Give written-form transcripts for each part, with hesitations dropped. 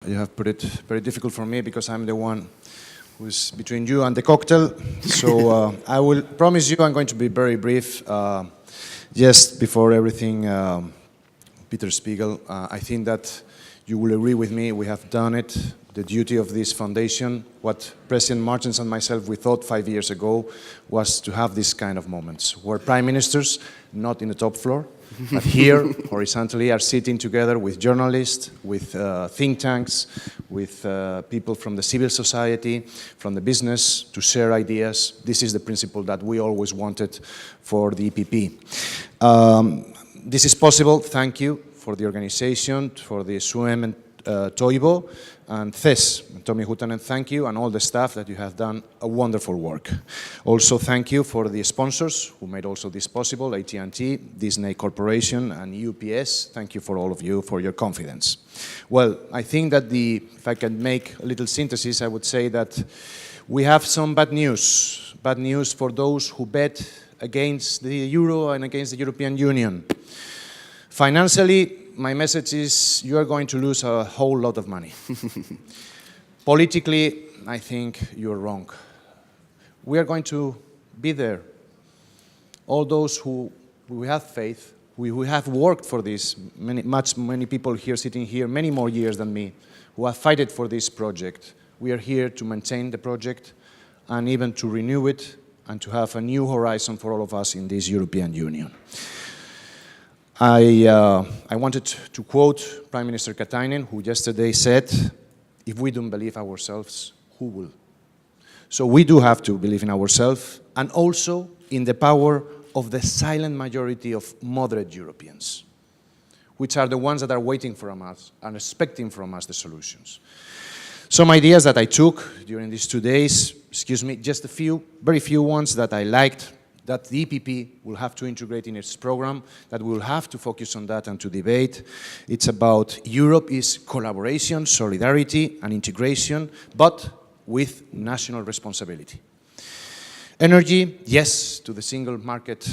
You have put it very difficult for me because I'm the one who's between you and the cocktail. So I will promise you I'm going to be very brief. Just before everything, Peter Spiegel, I think that you will agree with me. We have done it. The duty of this foundation, what President Martins and myself, we thought 5 years ago, was to have these kind of moments where prime ministers, not in the top floor, but here, horizontally, are sitting together with journalists, with think tanks, with people from the civil society, from the business, to share ideas. This is the principle that we always wanted for the EPP. This is possible, thank you, for the organization, for the SUEM and Toivo, and CES, Tommy Hutanen, thank you, and all the staff that you have done a wonderful work. Also, thank you for the sponsors who made also this possible, AT&T, Disney Corporation, and UPS. Thank you for all of you for your confidence. Well, I think that if I can make a little synthesis, I would say that we have some bad news. Bad news for those who bet against the euro and against the European Union. Financially, my message is you are going to lose a whole lot of money. Politically, I think you're wrong. We are going to be there. All those who have faith, who have worked for this, many people here sitting here, many more years than me, who have fought for this project. We are here to maintain the project and even to renew it and to have a new horizon for all of us in this European Union. I wanted to quote Prime Minister Katainen, who yesterday said, if we don't believe ourselves, who will? So we do have to believe in ourselves and also in the power of the silent majority of moderate Europeans, which are the ones that are waiting from us and expecting from us the solutions. Some ideas that I took during these 2 days, just a few, very few ones that I liked, that the EPP will have to integrate in its program, that we will have to focus on that and to debate. It's about Europe is collaboration, solidarity and integration, but with national responsibility. Energy, yes, to the single market,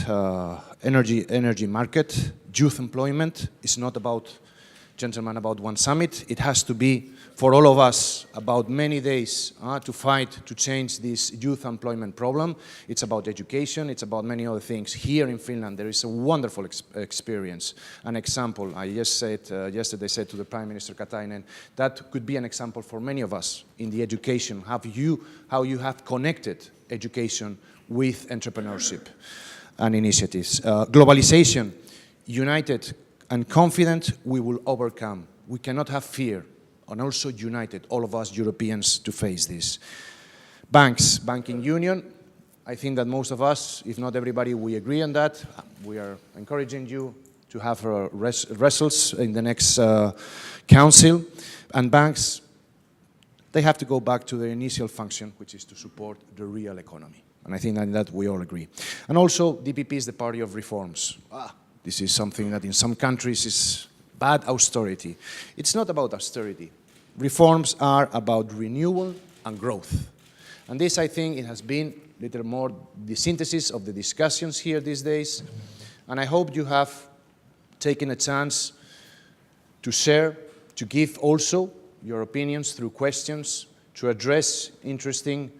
energy market. Youth employment is not about, gentlemen, about one summit. It has to be for all of us about many days to fight to change this youth employment problem. It's about education, it's about many other things. Here in Finland there is a wonderful experience. An example, I just said, yesterday said to the Prime Minister Katainen, that could be an example for many of us in the education, how you have connected education with entrepreneurship and initiatives. Globalization, united and confident, we will overcome. We cannot have fear. And also united, all of us Europeans, to face this. Banks, banking union, I think that most of us, if not everybody, we agree on that. We are encouraging you to have results in the next council. And banks, they have to go back to their initial function, which is to support the real economy. And I think that we all agree. And also, DPP is the party of reforms. This is something that in some countries is bad austerity. It's not about austerity. Reforms are about renewal and growth. And this, I think, it has been a little more the synthesis of the discussions here these days. And I hope you have taken a chance to share, to give also your opinions through questions, to address interesting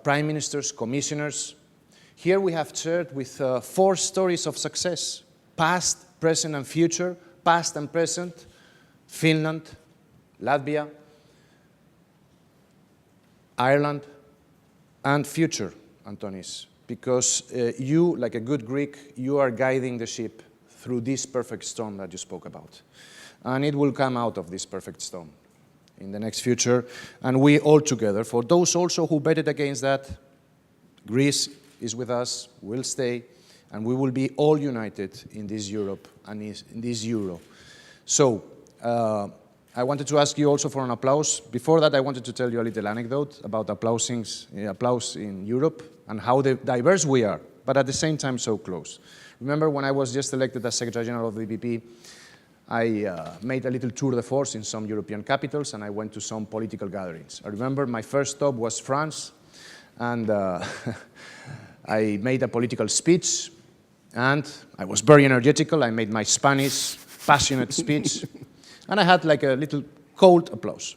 prime ministers, commissioners. Here we have shared with 4 stories of success, past, present, and future. Past and present, Finland, Latvia, Ireland, and future, Antonis, because you, like a good Greek, you are guiding the ship through this perfect storm that you spoke about. And it will come out of this perfect storm in the next future, and we all together, for those also who betted against that, Greece is with us, will stay, and we will be all united in this Europe and in this euro. So, I wanted to ask you also for an applause. Before that, I wanted to tell you a little anecdote about applause in Europe and how diverse we are, but at the same time so close. Remember when I was just elected as Secretary General of the EPP, I made a little tour de force in some European capitals and I went to some political gatherings. I remember my first stop was France, and I made a political speech. And I was very energetical. I made my Spanish passionate speech. And I had like a little cold applause.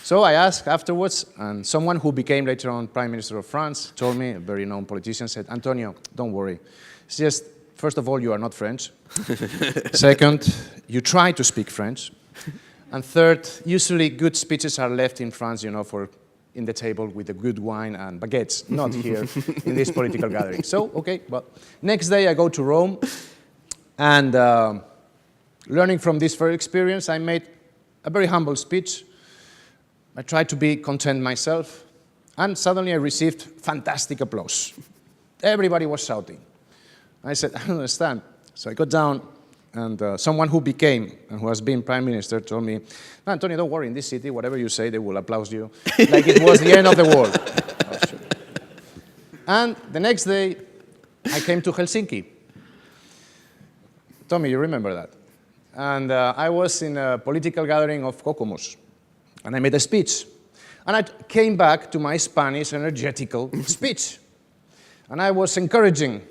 So I asked afterwards, and someone who became later on Prime Minister of France told me, a very known politician, said, Antonio, don't worry. It's just, first of all, you are not French. Second, you try to speak French. And third, usually good speeches are left in France, in the table with a good wine and baguettes, not here in this political gathering. So, okay, well, next day I go to Rome, and learning from this first experience, I made a very humble speech. I tried to be content myself, and suddenly I received fantastic applause. Everybody was shouting. I said, I don't understand. So I got down, and someone who became and who has been Prime Minister told me, no, Antonio, don't worry, in this city, whatever you say, they will applaud you, like it was the end of the world. Oh, sure. And the next day, I came to Helsinki. Tommy, you remember that? And I was in a political gathering of Kokomus, and I made a speech. And I came back to my Spanish energetical speech. And I was encouraging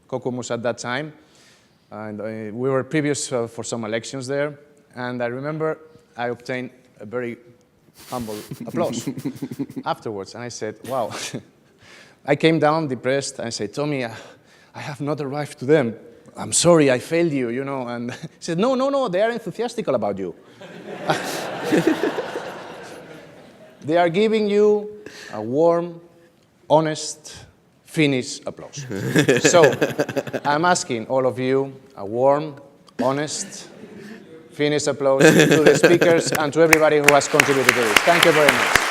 Kokomus at that time. And we were previous for some elections there. And I remember I obtained a very humble applause afterwards. And I said, wow. I came down depressed. And I said, Tommy, I have not arrived to them. I'm sorry, I failed you, And he said, no, they are enthusiastic about you. They are giving you a warm, honest, Finnish applause. So, I'm asking all of you a warm, honest, Finnish applause to the speakers and to everybody who has contributed to this. Thank you very much.